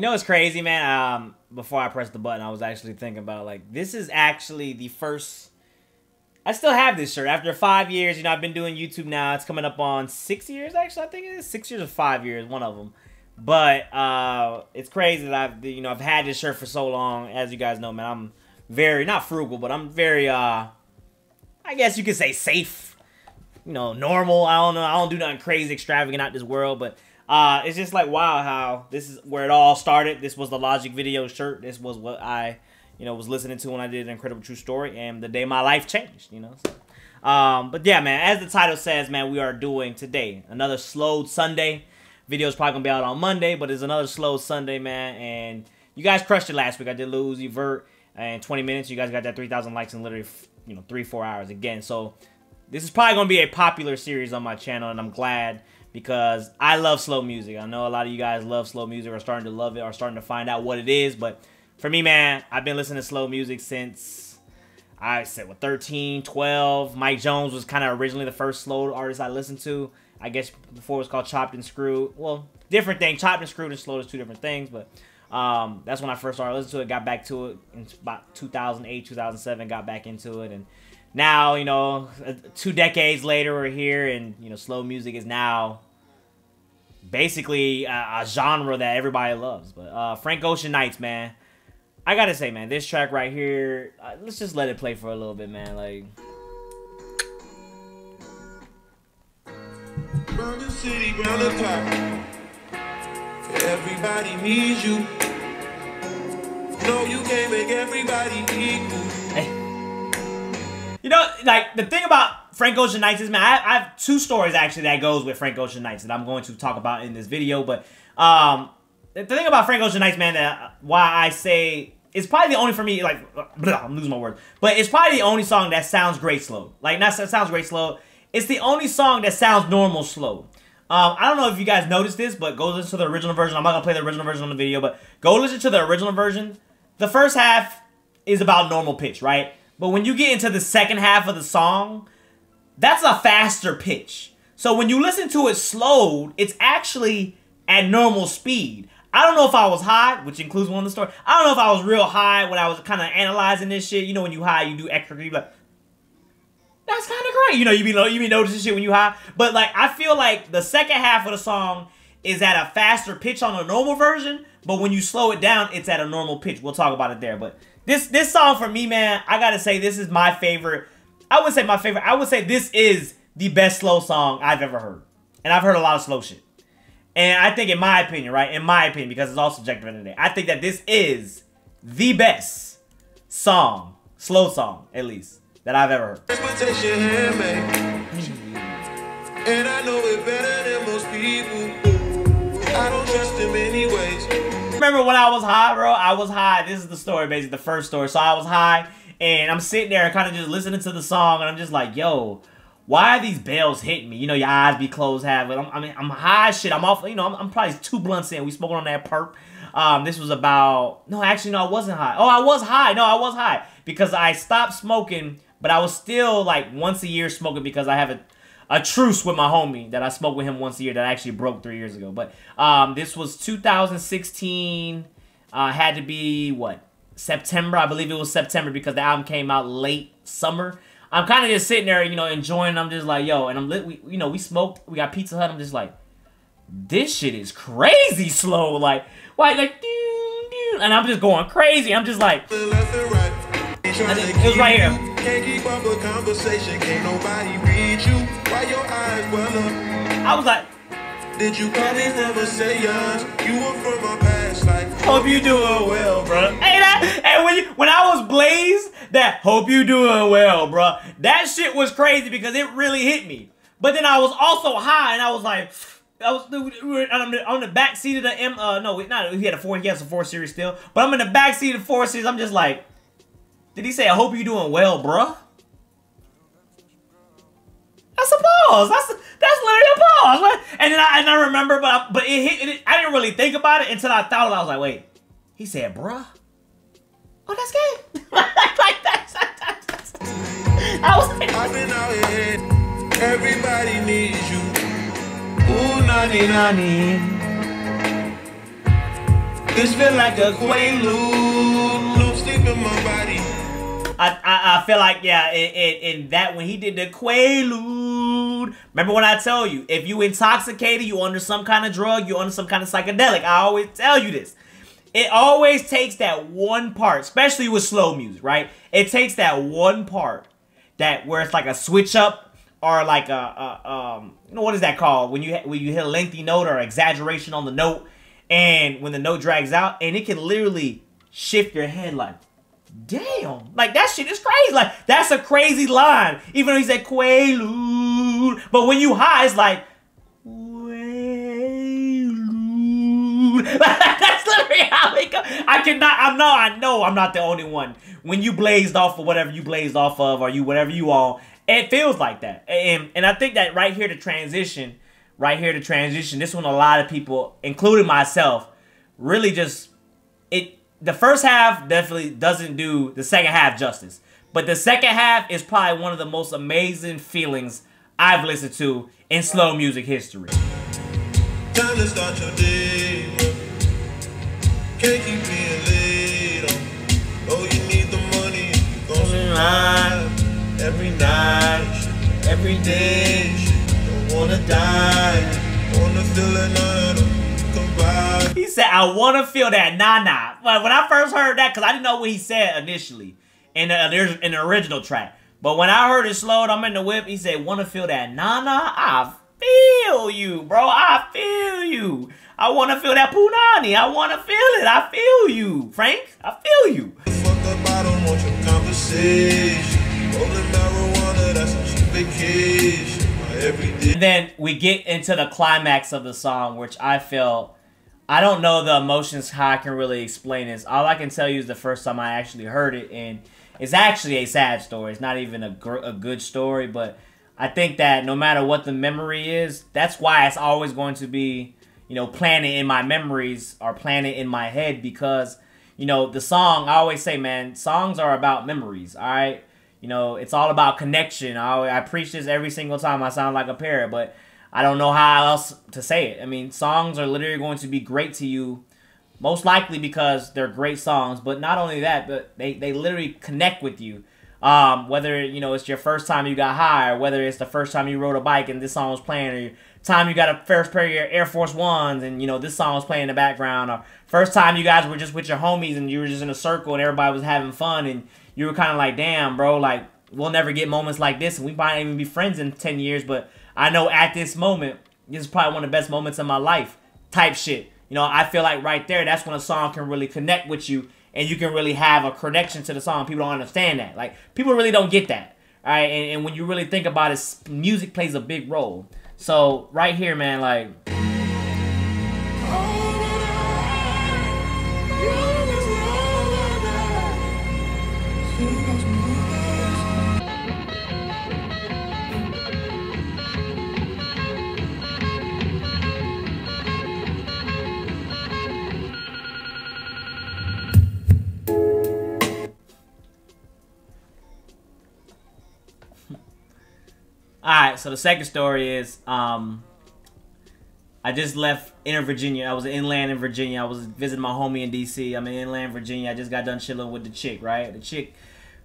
You know what's crazy, man? Before I pressed the button, I was actually thinking about, like, this is actually the first... I still have this shirt. After 5 years, you know, I've been doing YouTube now. It's coming up on 6 years, actually. I think it is 6 years or 5 years, one of them. But it's crazy that I've had this shirt for so long. As you guys know, man, I'm very, not frugal, but I'm very, I guess you could say safe. You know, normal. I don't know. I don't do nothing crazy, extravagant out this world, but... it's just like, wow, how this is where it all started. This was the Logic video shirt. This was what I, was listening to when I did An Incredible True Story, and the day my life changed, So, but yeah, man, as the title says, man, we are doing today another slowed Sunday. Video's probably gonna be out on Monday, but it's another slowed Sunday, man. And you guys crushed it last week. I did Lil Uzi Vert in 20 minutes. You guys got that 3,000 likes in literally, 3-4 hours again. So this is probably gonna be a popular series on my channel, and I'm glad. Because I love slow music. I know a lot of you guys love slow music or starting to love it or starting to find out what it is. But for me, man, I've been listening to slow music since, I said, 13, 12. Mike Jones was kind of originally the first slow artist I listened to. I guess before it was called Chopped and Screwed. Well, different thing. Chopped and Screwed and slowed is two different things. But that's when I first started listening to it. Got back to it in about 2008, 2007. Got back into it. And now, 2 decades later, we're here, and, slow music is now basically a genre that everybody loves. But Frank Ocean Nights, man, I gotta say, man, this track right here, let's just let it play for a little bit, man. Like, burn the city, round the clock. Everybody needs you. No, you can't make everybody equal. Hey. Like, the thing about Frank Ocean Nights is, man, I have 2 stories, actually, that goes with Frank Ocean Nights that I'm going to talk about in this video. But the thing about Frank Ocean Nights, man, that why I say it's probably the only, for me, like, I'm losing my word. But it's probably the only song that sounds great slow. Like, not sounds great slow. It's the only song that sounds normal slow. I don't know if you guys noticed this, but go listen to the original version. I'm not going to play the original version on the video, but go listen to the original version. The first half is about normal pitch, right? But when you get into the second half of the song, that's a faster pitch. So when you listen to it slowed, it's actually at normal speed. I don't know if I was high, which includes one of the story. I don't know if I was real high when I was kind of analyzing this shit. You know, when you high, you do extra. You be like, that's kind of great. You be noticing shit when you high. But like, I feel like the second half of the song is at a faster pitch on the normal version. But when you slow it down, it's at a normal pitch. We'll talk about it there. But this song for me, man, I gotta say this is my favorite. I wouldn't say my favorite. I would say this is the best slow song I've ever heard. And I've heard a lot of slow shit. And I think in my opinion, right? In my opinion, because it's all subjective in the day, I think that this is the best song, slow song, at least, that I've ever heard. And I know it better than most people. I don't trust him anyways. Remember when I was high, bro? I was high. This is the story, basically, the first story. So I was high, and I'm sitting there kind of just listening to the song, and I'm just like, yo, why are these bells hitting me? Your eyes be closed half. But I'm high as shit. I'm off, I'm probably 2 blunts in. We smoking on that perp. This was about, no, actually, no, I wasn't high. Oh, I was high. No, I was high. Because I stopped smoking, but I was still, like, once a year smoking because I have a truce with my homie that I smoked with him once a year that actually broke 3 years ago. But this was 2016. Had to be, what, September? I believe it was September because the album came out late summer. I'm kind of just sitting there, enjoying. I'm just like, yo, and I'm lit. We smoked. We got Pizza Hut. I'm just like, this shit is crazy slow. Like, why, like, and I'm just going crazy. I'm just like, it was right here. Can't keep up a conversation, can't nobody read you. Why your eyes well up? I was like, did you probably never say yours? You were from my past life. Hope you doing well, bro. Hey, when I was blazed, that hope you doing well, bro. That shit was crazy because it really hit me. But then I was also high, and I was like, we were on the back seat of the he has a 4 Series still, but I'm in the back seat of the 4 Series. I'm just like, did he say, I hope you doing well, bruh? That's a pause. That's literally a pause. And then I remember, but it hit. I didn't really think about it until I thought of it. I was like, wait, he said, bruh? Oh, that's gay. Like that. I was like, I've been out here. Everybody needs you. Ooh, nani nani. This feel like a quaalude. No sleep in my body. I feel like, yeah, in that when he did the quaalude. Remember when I tell you, if you intoxicated, you under some kind of drug, you under some kind of psychedelic. I always tell you this. It always takes that one part, especially with slow music, right? It takes that one part that where it's like a switch up or like you know, what is that called? When you hit a lengthy note or exaggeration on the note, and when the note drags out, and it can literally shift your head like, damn, like that shit is crazy. Like that's a crazy line. Even though he said quaalude, but when you high, it's like quaalude. That's literally how it goes. I know I'm not the only one. When you blazed off of whatever you blazed off of, or you whatever you on, it feels like that. And I think that right here to transition, this one a lot of people, including myself, really just the first half definitely doesn't do the second half justice. But the second half is probably one of the most amazing feelings I've listened to in slow music history. Time to start your day. Can't keep being late. Oh, you need the money. You're going live every night, every day. Don't wanna die. Wanna feel it now. Come by. He said, I want to feel that nah. But when I first heard that, because I didn't know what he said initially in the original track. But when I heard it slowed, I'm in the whip, he said, want to feel that nah. I feel you, bro. I feel you. I want to feel that punani. I want to feel it. I feel you, Frank. I feel you. Fuck up, I don't want your conversation. Rolling marijuana, that's a cheap vacation. And then we get into the climax of the song, which I feel, I don't know the emotions, how I can really explain this. All I can tell you is the first time I actually heard it, and it's actually a sad story. It's not even a good story, but I think that no matter what the memory is, that's why it's always going to be, you know, planted in my memories or planted in my head, because, you know, the song, I always say, man, songs are about memories, all right? You know, it's all about connection. I preach this every single time I sound like a parrot, but I don't know how else to say it. I mean, songs are literally going to be great to you, most likely because they're great songs. But not only that, but they literally connect with you. Whether, you know, it's your first time you got high, or whether it's the first time you rode a bike and this song was playing, or your time you got a first pair of your Air Force Ones and, you know, this song was playing in the background, or first time you guys were just with your homies and you were just in a circle and everybody was having fun and you were kind of like, damn, bro, like, we'll never get moments like this, and we might even be friends in 10 years, but I know at this moment, this is probably one of the best moments of my life, type shit. You know, I feel like right there, that's when a song can really connect with you, and you can really have a connection to the song. People don't understand that. Like, people really don't get that, all right? And when you really think about it, music plays a big role. So, right here, man, like... Alright, so the second story is, I just left Inner Virginia. I was inland in Virginia. I was visiting my homie in D.C. I'm in inland Virginia. I just got done chilling with the chick, right? The chick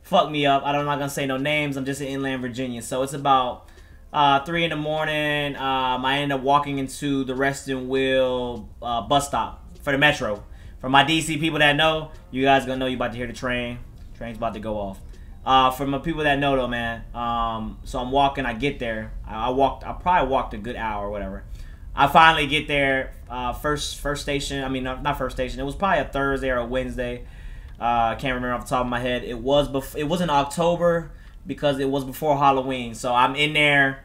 fucked me up. I'm not going to say no names. I'm just in inland Virginia. So it's about 3 in the morning. I ended up walking into the Reston Wheel bus stop for the Metro. For my D.C. people that know, you guys going to know you about to hear the train. Train's about to go off. For my people that know though, man, so I'm walking, I get there, I probably walked a good hour or whatever. I finally get there, first station, I mean, not first station, it was probably a Thursday or a Wednesday, I can't remember off the top of my head. It was in October, because it was before Halloween, so I'm in there,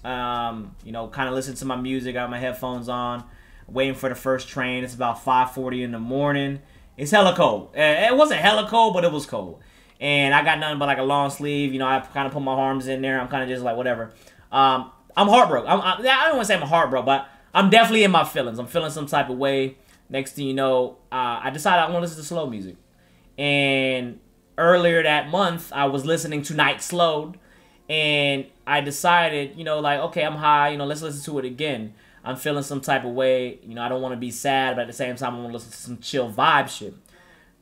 you know, kind of listening to my music, got my headphones on, waiting for the first train. It's about 5:40 in the morning. It's hella cold. It wasn't hella cold, but it was cold. And I got nothing but like a long sleeve. You know, I kind of put my arms in there. I'm kind of just like, whatever. I'm heartbroken. I don't want to say I'm heartbroken, but I'm definitely in my feelings. I'm feeling some type of way. Next thing you know, I decided I want to listen to slow music. And earlier that month, I was listening to Night Slowed. And I decided, you know, like, okay, I'm high. You know, let's listen to it again. I'm feeling some type of way. You know, I don't want to be sad, but at the same time, I want to listen to some chill vibe shit.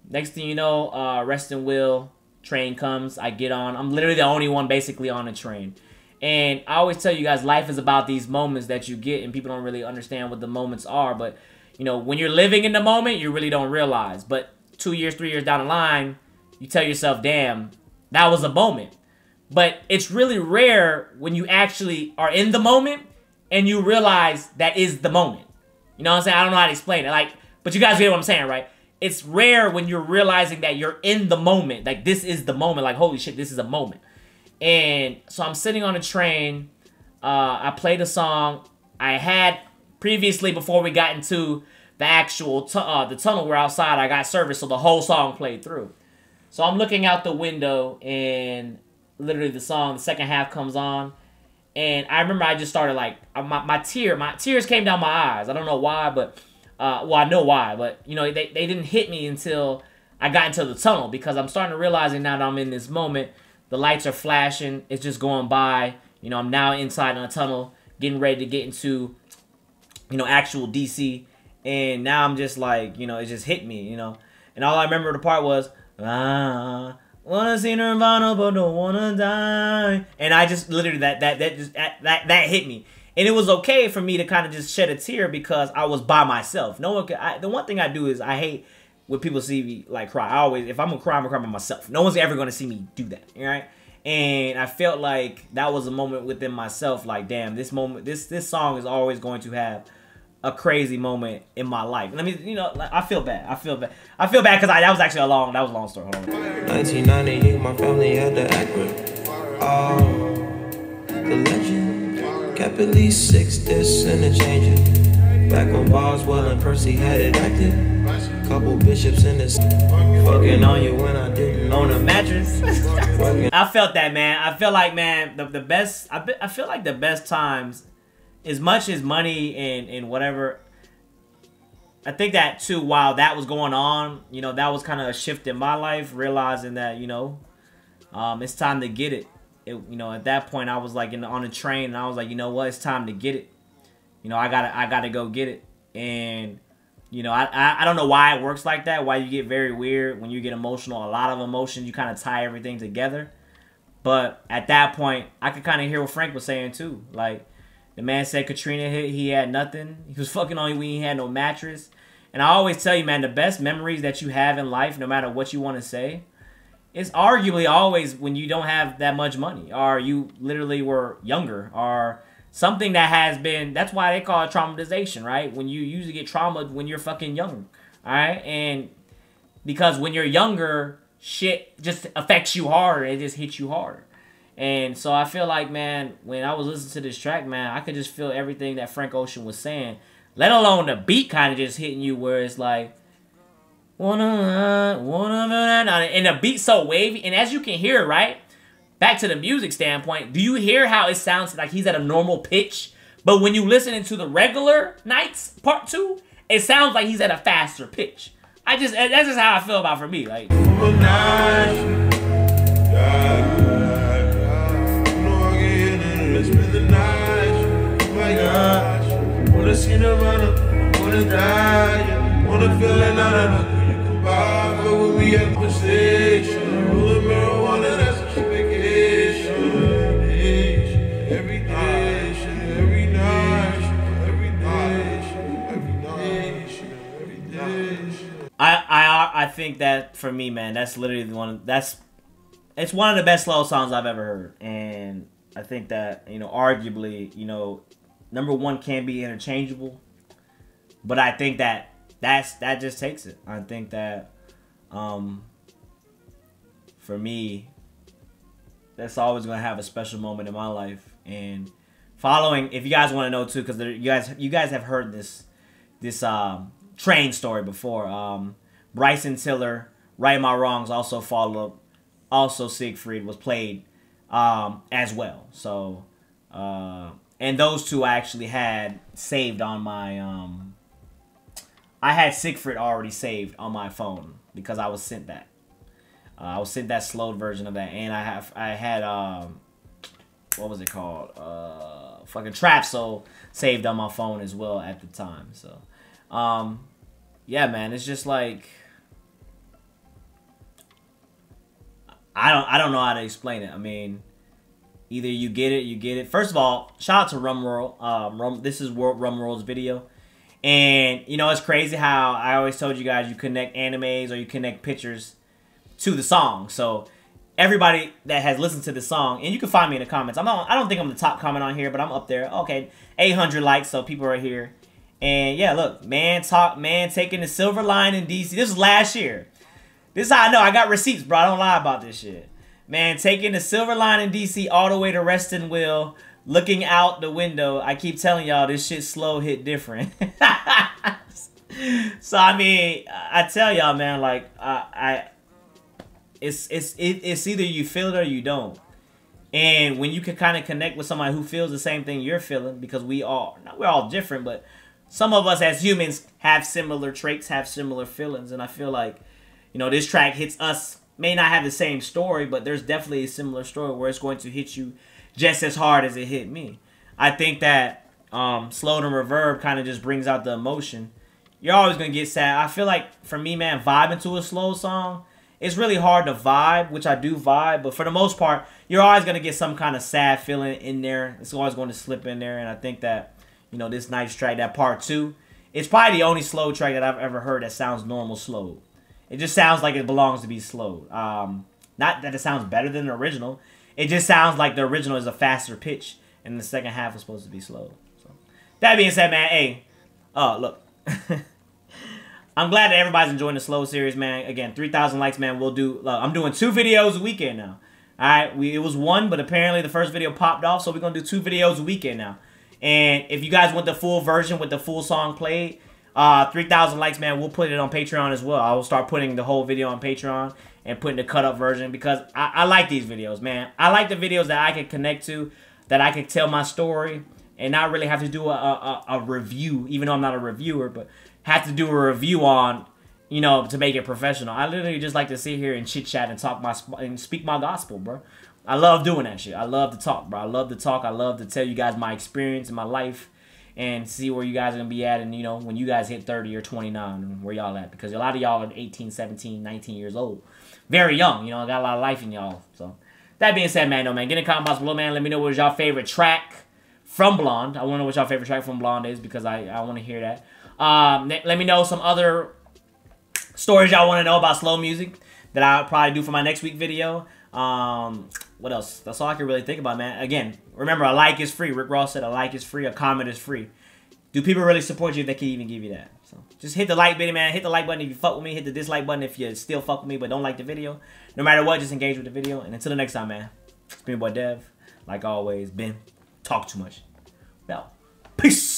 Next thing you know, rest in will, train comes, I get on. I'm literally the only one basically on the train. And I always tell you guys, life is about these moments that you get, and people don't really understand what the moments are. But, you know, when you're living in the moment, you really don't realize. But 2 years, 3 years down the line, you tell yourself, damn, that was a moment. But it's really rare when you actually are in the moment and you realize that is the moment. You know what I'm saying? I don't know how to explain it. Like, but you guys get what I'm saying, right? It's rare when you're realizing that you're in the moment. Like, this is the moment. Like, holy shit, this is a moment. And so I'm sitting on a train. I played a song I had previously before we got into the actual the tunnel. We're outside. I got service, so the whole song played through. So I'm looking out the window, and literally the song, the second half comes on. And I remember I just started, like, my tears came down my eyes. I don't know why, but, well, I know why. But, you know, they didn't hit me until I got into the tunnel, because I'm starting to realize now that I'm in this moment. The lights are flashing. It's just going by. You know, I'm now inside in a tunnel, getting ready to get into, you know, actual DC. And now I'm just like, you know, it just hit me, you know. And all I remember the part was, wanna see Nirvana but don't wanna die. And I just literally that hit me. And it was okay for me to kind of just shed a tear because I was by myself. No one could. The one thing I do is I hate when people see me like cry. I always, if I'm gonna cry, I'm gonna cry by myself. No one's ever gonna see me do that, right? And I felt like that was a moment within myself. Like, damn, this moment, this song is always going to have a crazy moment in my life. And I mean, you know, like, I feel bad. I feel bad because that was actually a long story. Hold on. 1990, my family had to act with. Oh, the legend kept at least 6 discs and a changer. Back when Boswell and Percy had it active. Couple bishops in this fucking on you when I didn't own a mattress. I felt that, man. I feel like, man, the best. I feel like the best times, as much as money and whatever. I think that too. While that was going on, you know, that was kind of a shift in my life, realizing that, you know, it's time to get it. You know, at that point, I was like on a train, and I was like, you know what, it's time to get it. You know, I gotta go get it. And you know, I don't know why it works like that. Why you get very weird when you get emotional. A lot of emotions, you kind of tie everything together. But at that point, I could kind of hear what Frank was saying too. Like, the man said Katrina hit, he had nothing. He was fucking on you when he had no mattress. And I always tell you, man, the best memories that you have in life, no matter what you want to say, it's arguably always when you don't have that much money, or you literally were younger, or something that has been, that's why they call it traumatization, right? When you usually get trauma when you're fucking young, all right? And because when you're younger, shit just affects you harder. It just hits you harder. And so I feel like, man, when I was listening to this track, man, I could just feel everything that Frank Ocean was saying, let alone the beat kind of just hitting you where it's like, and the beat's so wavy. And as you can hear, right? Back to the music standpoint, do you hear how it sounds like he's at a normal pitch? But when you listen into the regular nights, part 2, it sounds like he's at a faster pitch. That's just how I feel about for me. Like, I think that for me, man, that's literally it's one of the best slow songs I've ever heard. And I think that, you know, arguably, you know, number one can be interchangeable, but I think that just takes it. I think that for me, that's always gonna have a special moment in my life. And following, if you guys want to know too, because you guys have heard this train story before. Bryson Tiller, Right My Wrongs also followed up. Also Siegfried was played as well. So and those two I actually had saved on my I had Siegfried already saved on my phone because I was sent that. I was sent that slowed version of that, and I had what was it called? fucking Trap Soul saved on my phone as well at the time. So, yeah, man, it's just like I don't know how to explain it. I mean, either you get it, you get it. First of all, shout out to Rum World. This is Rum World's video. And, you know, it's crazy how I always told you guys you connect animes or you connect pictures to the song. So, everybody that has listened to the song, and you can find me in the comments. I don't think I'm the top comment on here, but I'm up there. Okay, 800 likes, so people are here. And, yeah, look, man taking the silver line in DC. This was last year. This is how I know. I got receipts, bro. I don't lie about this shit. Man, taking the silver line in DC all the way to Reston Will. Looking out the window, I keep telling y'all this shit slow hit different. So I mean, I tell y'all, man, like it's either you feel it or you don't. And when you can kind of connect with somebody who feels the same thing you're feeling, because we're all different, but some of us as humans have similar traits, have similar feelings, and I feel like, you know, this track hits us. May not have the same story, but there's definitely a similar story where it's going to hit you just as hard as it hit me. I think that slow to reverb kind of just brings out the emotion. You're always going to get sad. I feel like, for me, man, vibing to a slow song, it's really hard to vibe, which I do vibe. But for the most part, you're always going to get some kind of sad feeling in there. It's always going to slip in there. And I think that, you know, this nice track, that part 2, it's probably the only slow track that I've ever heard that sounds normal slowed. It just sounds like it belongs to be slowed. Not that it sounds better than the original. It just sounds like the original is a faster pitch, and the second half is supposed to be slow. So, that being said, man, hey, look, I'm glad that everybody's enjoying the slow series, man. Again, 3,000 likes, man. We'll do. I'm doing 2 videos a weekend now. All right, it was 1, but apparently the first video popped off, so we're gonna do 2 videos a weekend now. And if you guys want the full version with the full song played, 3,000 likes, man, we'll put it on Patreon as well. I will start putting the whole video on Patreon and putting the cut up version, because I like these videos, man. I like the videos that I can connect to, that I can tell my story and not really have to do a review, even though I'm not a reviewer, but have to do a review on, you know, to make it professional. I literally just like to sit here and chit chat and talk and speak my gospel, bro. I love doing that shit. I love to talk, bro. I love to talk. I love to tell you guys my experience in my life and see where you guys are going to be at, and, you know, when you guys hit 30 or 29, where y'all at. Because a lot of y'all are 18, 17, 19 years old. Very young, you know, got a lot of life in y'all. So, that being said, man, get in the comment box below, man. Let me know what was y'all favorite track from Blonde. I want to know what y'all favorite track from Blonde is, because I want to hear that. Let me know some other stories y'all want to know about slow music that I'll probably do for my next week video. What else? That's all I can really think about, man. Again, remember, a like is free. Rick Ross said a like is free, a comment is free. Do people really support you if they can even give you that? So just hit the like button, man. Hit the like button if you fuck with me. Hit the dislike button if you still fuck with me but don't like the video. No matter what, just engage with the video. And until the next time, man, it's been your boy Dev. Like always, Ben. Talk too much. Now, peace.